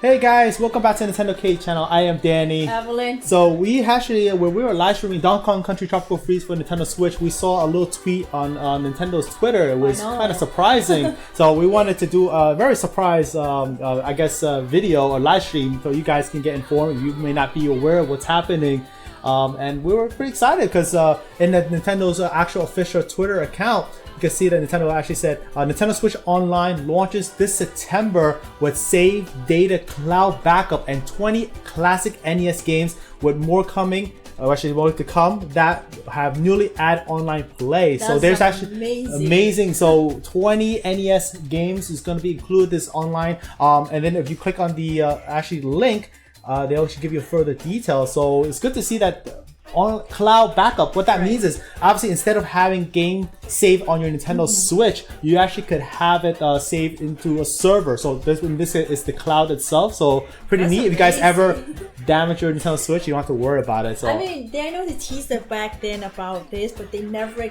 Hey guys, welcome back to NintendoCade channel. I am Danny. Evelyn. So we actually, when we were live streaming Donkey Kong Country Tropical Freeze for Nintendo Switch, we saw a little tweet on Nintendo's Twitter. It was kind of surprising. So we wanted to do a very surprise, video or live stream so you guys can get informed. You may not be aware of what's happening. And we were pretty excited because in the Nintendo's actual official Twitter account, you can see that Nintendo actually said Nintendo Switch Online launches this September with save data cloud backup and 20 classic NES games, with more coming, or actually more to come, that have newly added online play. So there's actually amazing. So 20 NES games is going to be included this online. And then if you click on the actually link, they actually give you further details. So it's good to see that on cloud backup. What that means is, obviously, instead of having game saved on your Nintendo Switch, you actually could have it saved into a server. So in this case, it's the cloud itself. So pretty neat. If you guys ever damage your Nintendo Switch, you don't have to worry about it. So I mean, I know they teased it back then about this, but they never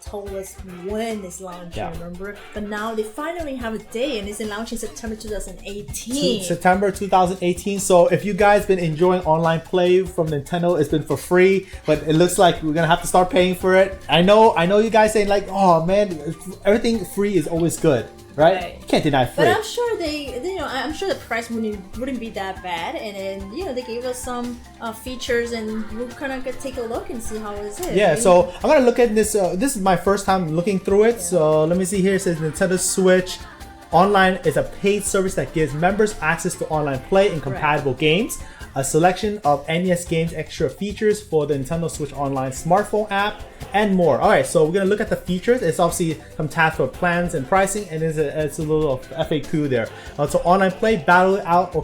told us when it's launching, remember? But now they finally have a day, and it's launching September 2018. September 2018. So if you guys been enjoying online play from Nintendo, it's been for free. But it looks like we're gonna have to start paying for it. I know you guys saying like, oh man, everything free is always good, right? You can't deny free. But I'm sure I'm sure the price wouldn't be that bad, and then they gave us some features, and we're gonna take a look and see how it is. Yeah, so I'm gonna look at this. This is my first time looking through it. So let me see here. It says Nintendo Switch Online is a paid service that gives members access to online play and compatible games, a selection of NES games, extra features for the Nintendo Switch Online smartphone app, and more. Alright, so we're going to look at the features. It's obviously some tabs for plans and pricing, and it's a little FAQ there. So online play, battle it out or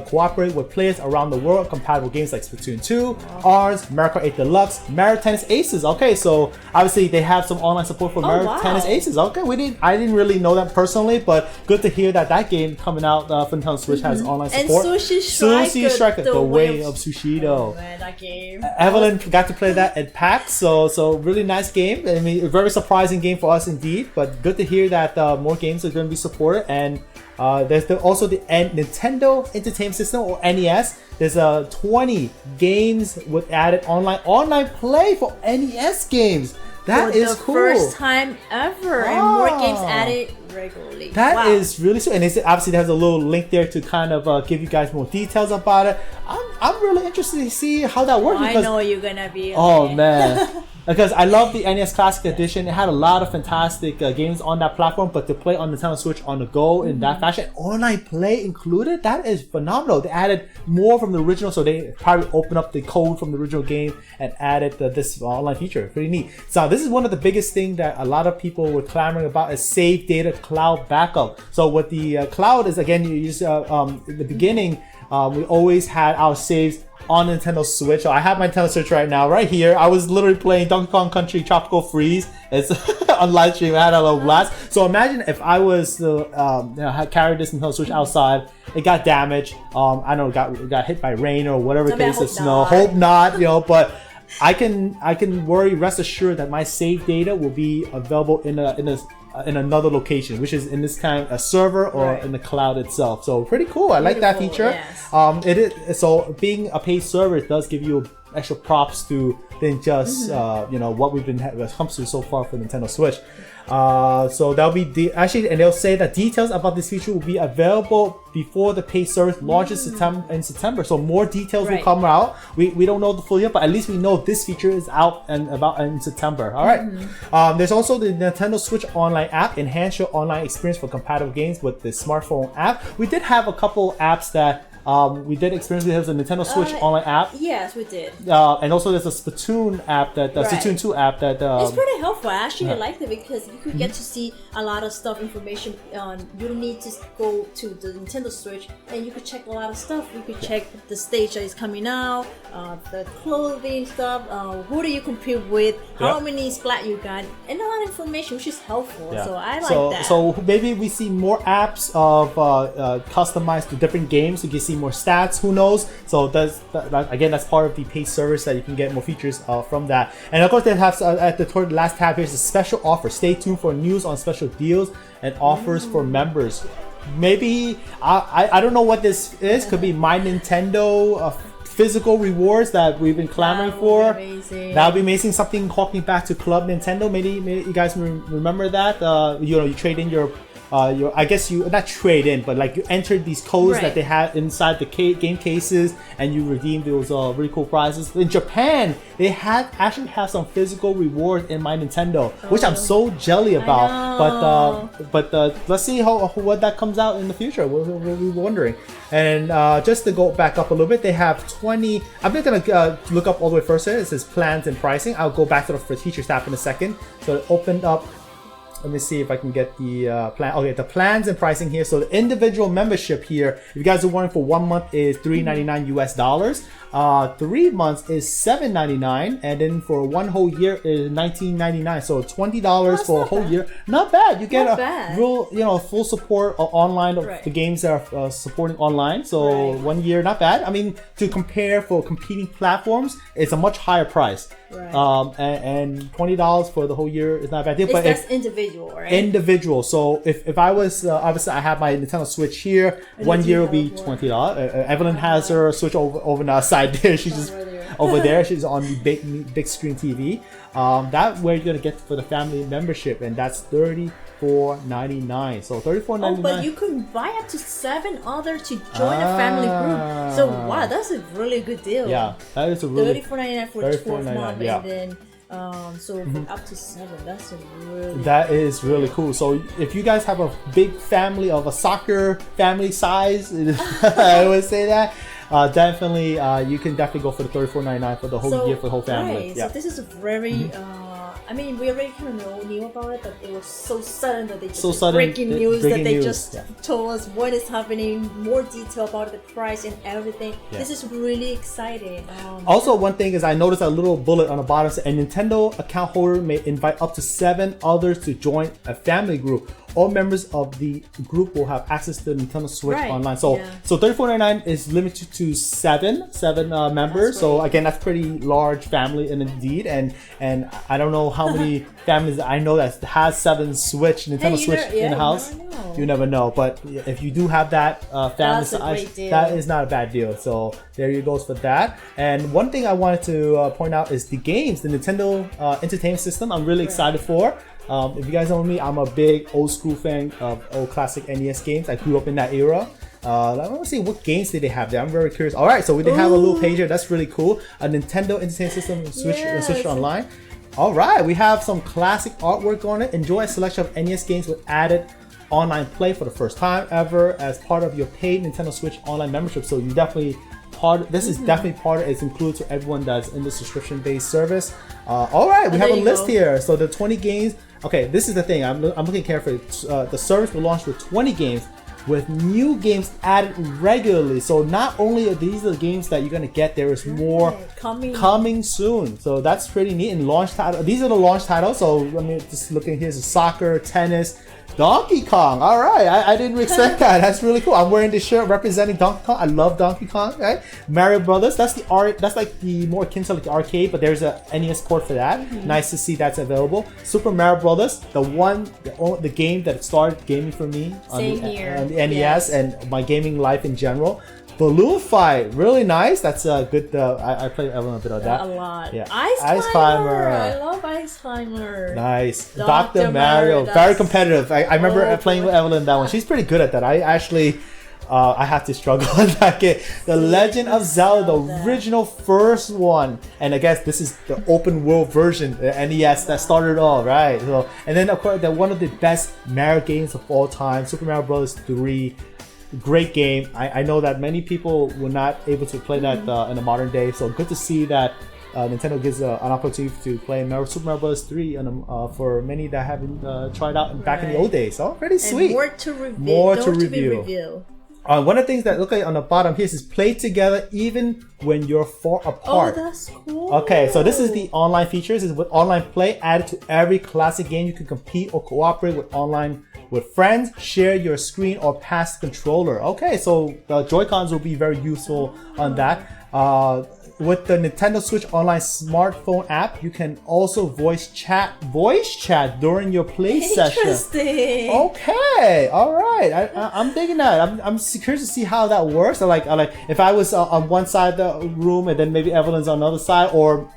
cooperate with players around the world, compatible games like Splatoon 2, ARS, Mario Kart 8 Deluxe, Mario Tennis Aces. Okay, so obviously they have some online support for Mario Tennis Aces. Okay, I didn't really know that personally, but good to hear that game coming out for Nintendo Switch has online support. And Sushi Striker, the Way of Sushido. Oh man, that game. Evelyn got to play that at PAX, so really nice game. I mean, a very surprising game for us indeed, but good to hear that more games are going to be supported. And there's also the Nintendo Entertainment System, or NES. There's 20 games with added online play for NES games. That is cool. For the first time ever, and more games added regularly. That is really sweet, and obviously there's a little link there to kind of give you guys more details about it. I'm really interested to see how that works. I know you're gonna be. Oh man. Because I love the NES Classic Edition. It had a lot of fantastic games on that platform, but to play on Nintendo Switch on the go in that fashion, online play included, that is phenomenal. They added more from the original, so they probably opened up the code from the original game and added this online feature. Pretty neat. So this is one of the biggest things that a lot of people were clamoring about, is save data cloud backup. So what the cloud is, again, you use in the beginning, we always had our saves on Nintendo Switch. So I have my Nintendo Switch right now, right here. I was literally playing Donkey Kong Country Tropical Freeze. It's on live stream. I had a little blast. So imagine if I was had carried this Nintendo Switch outside, it got damaged. I know it got hit by rain or whatever case of snow. Hope not, but I can rest assured that my save data will be available in another location, which is in this kind of a server or in the cloud itself. So pretty cool. I like that feature. Yes. It is, so being a paid server, it does give you extra props to than just what we've been comes to so far for Nintendo Switch. So that'll be and they'll say that details about this feature will be available before the paid service launches in September. So more details will come out. We don't know the full yet, but at least we know this feature is out and about in September. All right. There's also the Nintendo Switch Online app. Enhance your online experience for compatible games with the smartphone app. We did have a couple apps that we did experience. We have the Nintendo Switch Online app. Yes, we did. And also there's a Splatoon app, Splatoon 2 app that it's pretty helpful. I actually liked it because you could get to see a lot of information. You don't need to go to the Nintendo Switch, and you could check a lot of stuff. You could check the stage that is coming out, the clothing stuff, who do you compete with, how many splat you got, and a lot of information, which is helpful. So I like that. So maybe we see more apps of customized to different games. You can see more stats, who knows. So that's part of the paid service, that you can get more features from that. And of course they have at the last tab, here's a special offer. Stay tuned for news on special deals and offers for members. maybe I don't know what this is. Could be My Nintendo physical rewards that we've been clamoring for. That would be amazing. Something harking back to Club Nintendo. Maybe you guys remember that. You trade in your I guess you not trade in, but like you entered these codes that they had inside the game cases, and you redeemed those really cool prizes. In Japan, they actually have some physical rewards in My Nintendo, which I'm so jelly about. But let's see what that comes out in the future. We'll be wondering. And just to go back up a little bit, they have 20. I'm not gonna look up all the way first. It says plans and pricing. I'll go back to the for teachers tab in a second. So it opened up. Let me see if I can get the plan. Okay, the plans and pricing here. So the individual membership here, if you guys are wondering, for 1 month is $3.99 US. 3 months is $7.99, and then for 1 whole year is $19.99. So $20 for a whole year. Not bad. You get real, full support online of the games that are supporting online. So 1 year, not bad. I mean, to compare for competing platforms, it's a much higher price. Right. And $20 for the whole year is not a bad deal. But that's individual, right? Individual. So if I was obviously I have my Nintendo Switch here. 1 year will be $20. Evelyn has her Switch over on the side there. She's just over there. She's on the big screen TV. That where you're gonna get for the family membership, and that's $34.99. So $34.99. Oh, but you can buy up to 7 others to join a family group. So wow, that's a really good deal. Yeah, that is a really $34.99 for 12 months, and then so up to 7. That's a really that is really cool. So if you guys have a big family of a soccer family size, I would say that. Definitely, you can definitely go for the $34.99 for the whole year for the whole family. Right. So this is a very. I mean, we already kind of knew about it, but it was so sudden that they just breaking news that they just told us what is happening, more detail about the price and everything. Yeah. This is really exciting. Also, one thing is I noticed a little bullet on the bottom. A Nintendo account holder may invite up to 7 others to join a family group. All members of the group will have access to the Nintendo Switch online. So $34.99 is limited to 7 members. So again, that's pretty large family indeed. And I don't know how many families I know that has 7 Nintendo Switch in the house. You never know. But if you do have that family size, that is not a bad deal. So there you goes for that. And one thing I wanted to point out is the games, the Nintendo Entertainment System. I'm really excited for. If you guys know me, I'm a big old school fan of old classic NES games. I grew up in that era. I want to see what games did they have there. I'm very curious. All right, so we did have a little page here. That's really cool. A Nintendo Entertainment System Switch Online. All right, we have some classic artwork on it. Enjoy a selection of NES games with added online play for the first time ever as part of your paid Nintendo Switch Online membership. So you definitely this is definitely part of it. It's included to everyone that's in the subscription-based service. All right, we have a list here. So the 20 games. Okay, this is the thing. I'm looking carefully. The service will launch with 20 games with new games added regularly. So not only are these the games that you're gonna get, there is more coming soon. So that's pretty neat. And launch title. These are the launch titles. So let me just look in here. So soccer, tennis, Donkey Kong. All right, I didn't expect that. That's really cool. I'm wearing this shirt representing Donkey Kong. I love Donkey Kong. Right? Mario Brothers. That's the art. That's like the more akin to like the arcade, but there's a NES port for that. Nice to see that's available. Super Mario Brothers, the game that started gaming for me on the NES and my gaming life in general. Balloon Fight, really nice. That's a good. I played a little bit of that. A lot. Yeah. Ice Climber. I love Ice Climber. Nice. Dr. Mario. Very competitive. I remember playing with Evelyn that one. She's pretty good at that. I actually, I have to struggle on that game. The Legend of Zelda, the original first one, and I guess this is the open world version, the NES that started it all, right? So, and then of course, one of the best Mario games of all time, Super Mario Bros. 3. Great game. I know that many people were not able to play that in the modern day, so good to see that Nintendo gives an opportunity to play Super Mario Bros. 3 for many that haven't tried out back in the old days. So pretty sweet. And more to review. One of the things that look like on the bottom here is play together even when you're far apart. Oh, that's cool. Okay, so this is the online features. Is with online play added to every classic game. You can compete or cooperate with friends, share your screen, or pass the controller. Okay, so the Joy-Cons will be very useful on that. with the Nintendo Switch Online smartphone app, you can also voice chat during your play session. Interesting. Okay, all right. I'm digging that. I'm curious to see how that works. I like if I was on one side of the room and then maybe Evelyn's on the other side, or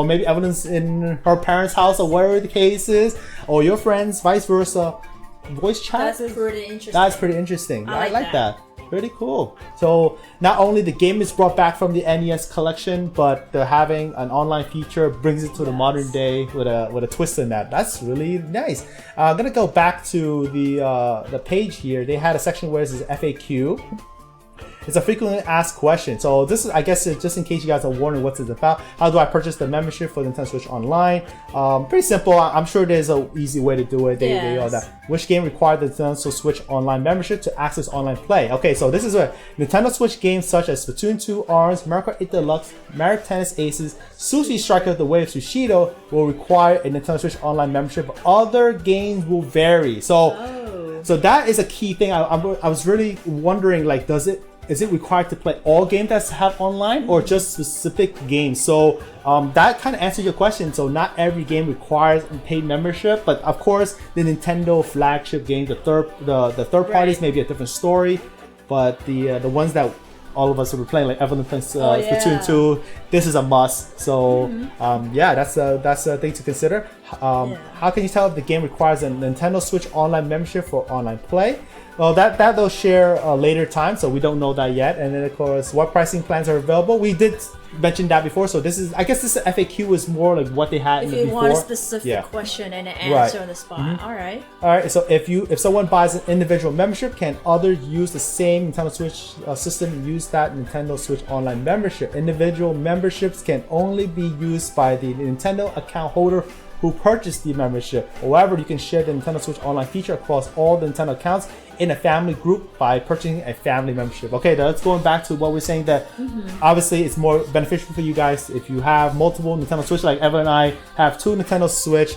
maybe Evelyn's in her parents' house, or whatever the case is, or your friends, vice versa. Voice chat. That's pretty interesting. That's pretty interesting. I like that. Pretty cool. So not only the game is brought back from the NES collection, but they're having an online feature brings it to the modern day with a twist in that. That's really nice. I'm gonna go back to the page here. They had a section where it says FAQ. It's a frequently asked question. So this is, I guess, just in case you guys are wondering what it's about. How do I purchase the membership for Nintendo Switch Online? Pretty simple. I'm sure there's an easy way to do it. They all that. Which game required the Nintendo Switch Online membership to access online play? Okay, so this is a Nintendo Switch games such as Splatoon 2, ARMS, Mario Kart 8 Deluxe, Mario Tennis Aces, Sushi Striker, The Way of Sushido will require a Nintendo Switch Online membership. Other games will vary. So that is a key thing. I was really wondering, like, is it required to play all games that have online or just specific games? So that kind of answers your question. So not every game requires a paid membership, but of course the Nintendo flagship games, the third parties may be a different story, but the ones that all of us will be playing, like Evelyn plays Splatoon 2, this is a must. So that's a thing to consider. How can you tell if the game requires a Nintendo Switch Online membership for online play? Well, that they'll share later time, so we don't know that yet. And then, of course, what pricing plans are available? We did mention that before, so this is, I guess this FAQ is more like what they had in the before. If you want a specific question and an answer on the spot, all right. So if someone buys an individual membership, can others use the same Nintendo Switch system and use that Nintendo Switch Online membership? Individual memberships can only be used by the Nintendo account holder who purchased the membership. However, you can share the Nintendo Switch Online feature across all the Nintendo accounts in a family group by purchasing a family membership. Okay, that's going back to what we're saying, that obviously it's more beneficial for you guys if you have multiple Nintendo Switch, like Evan and I have 2 Nintendo Switch.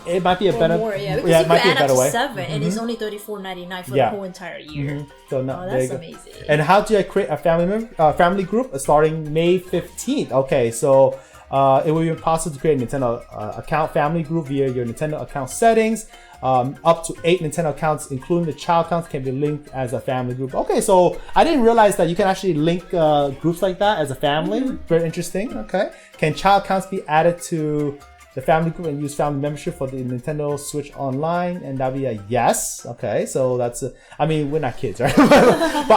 It might be a better more, because it might be a better way. 7 and it's only $34.99 for the whole entire year. So that's amazing. And how do I create a family group starting May 15th? Okay, so it will be possible to create a Nintendo account family group via your Nintendo account settings. Up to 8 Nintendo accounts, including the child accounts, can be linked as a family group. Okay, so I didn't realize that you can actually link groups like that as a family. Very interesting. Okay, can child accounts be added to the family group and use family membership for the Nintendo Switch Online? And that'll be a yes. Okay, so that's I mean, we're not kids, right? But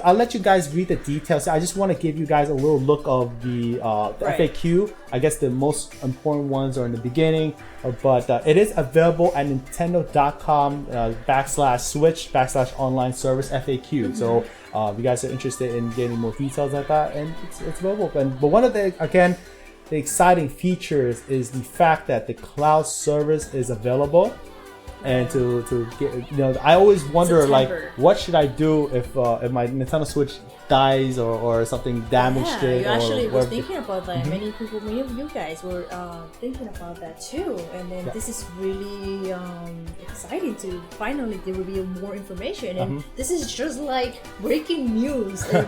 I'll let you guys read the details. I just want to give you guys a little look of the FAQ. I guess the most important ones are in the beginning, but it is available at nintendo.com /switch/online service FAQ. So if you guys are interested in getting more details like that, and it's available. But one of the exciting features is the fact that the cloud service is available, and to get, I always wonder, like, what should I do if my Nintendo Switch dies or something damaged it? You actually were thinking about that. Many people, many of you guys were thinking about that too. And then this is really exciting to finally there will be more information. And this is just like breaking news. And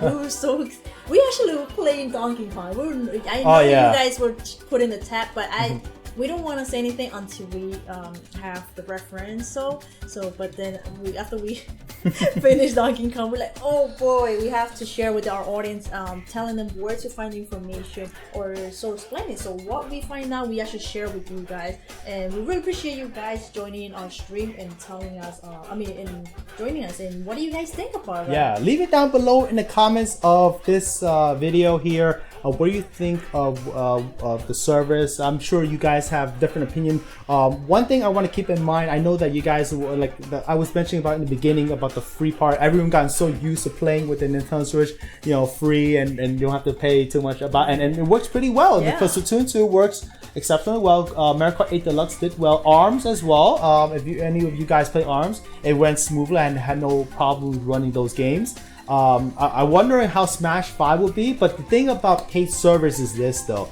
we actually were playing Donkey Kong. I know you guys were putting the tab, but we don't want to say anything until we have the reference. But then after we finish Donkey Kong, we're like, oh boy, we have to share with our audience, telling them where to find information or so explaining. So what we find out, we actually share with you guys, and we really appreciate you guys joining our stream and telling us. And joining us. And what do you guys think about that? Yeah, leave it down below in the comments of this video here. What do you think of the service? I'm sure you guys have different opinion. One thing I want to keep in mind, I know that you guys were like, I was mentioning about in the beginning about the free part. Everyone got so used to playing with the Nintendo Switch, free and you don't have to pay too much about, and it works pretty well. Because Splatoon 2 works exceptionally well. Mario Kart 8 Deluxe did well. ARMS as well. If any of you guys play ARMS, it went smoothly and had no problems running those games. I wonder how Smash 5 will be, but the thing about paid service is this though.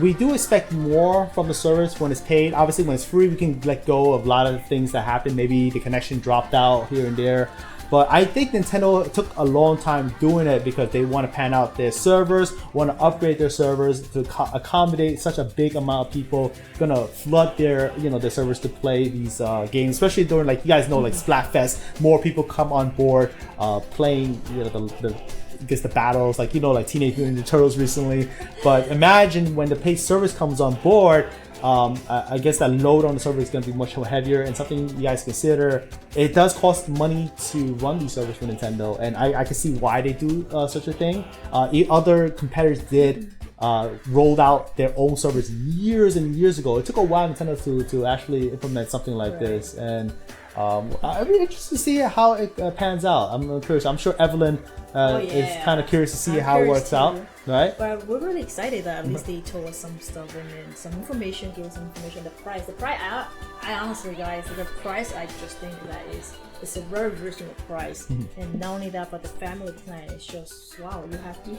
we do expect more from the service when it's paid. Obviously, when it's free, we can let go of a lot of things that happen. Maybe the connection dropped out here and there. But I think Nintendo took a long time doing it because they want to pan out their servers, want to upgrade their servers to accommodate such a big amount of people. Gonna flood their, their servers to play these games, especially during, like, you guys know, like Splatfest. More people come on board playing, the battles, like Teenage Mutant Ninja Turtles recently. But imagine when the paid service comes on board. I guess that load on the server is going to be much more heavier, and something you guys consider. It does cost money to run these servers for Nintendo, and I can see why they do such a thing. Other competitors did rolled out their own servers years and years ago. It took a while Nintendo to actually implement something like this, and I'd be interested to see how it pans out. I'm curious. I'm sure Evelyn is kind of curious to see how it works out. Right? But we're really excited that at least they told us some stuff and then some information, gave us some information. The price, I honestly, guys, the price, I just think that it's a very reasonable price. And not only that, but the family plan is just wow.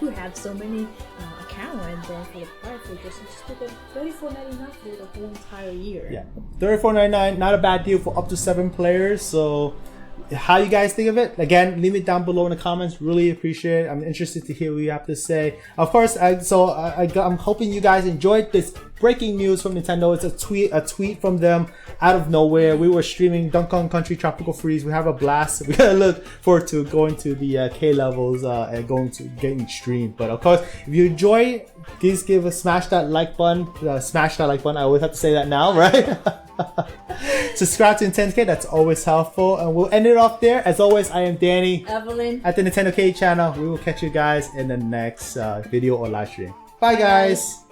You have so many accounts, and then for the price, we just took a $34.99 for the whole entire year. Yeah, $34.99, not a bad deal for up to 7 players. So. How you guys think of it? Again, leave it down below in the comments. Really appreciate it. I'm interested to hear what you have to say. Of course, I'm hoping you guys enjoyed this breaking news from Nintendo. It's a tweet from them out of nowhere. We were streaming Donkey Kong Country Tropical Freeze. We have a blast. We gotta look forward to going to the K levels and getting streamed. But of course, if you enjoy, please smash that like button. Smash that like button. I always have to say that now, right? Subscribe to NintendoCade, that's always helpful. And we'll end it off there. As always, I am Danny, Evelyn, at the NintendoCade channel. We will catch you guys in the next video or live stream. Bye guys.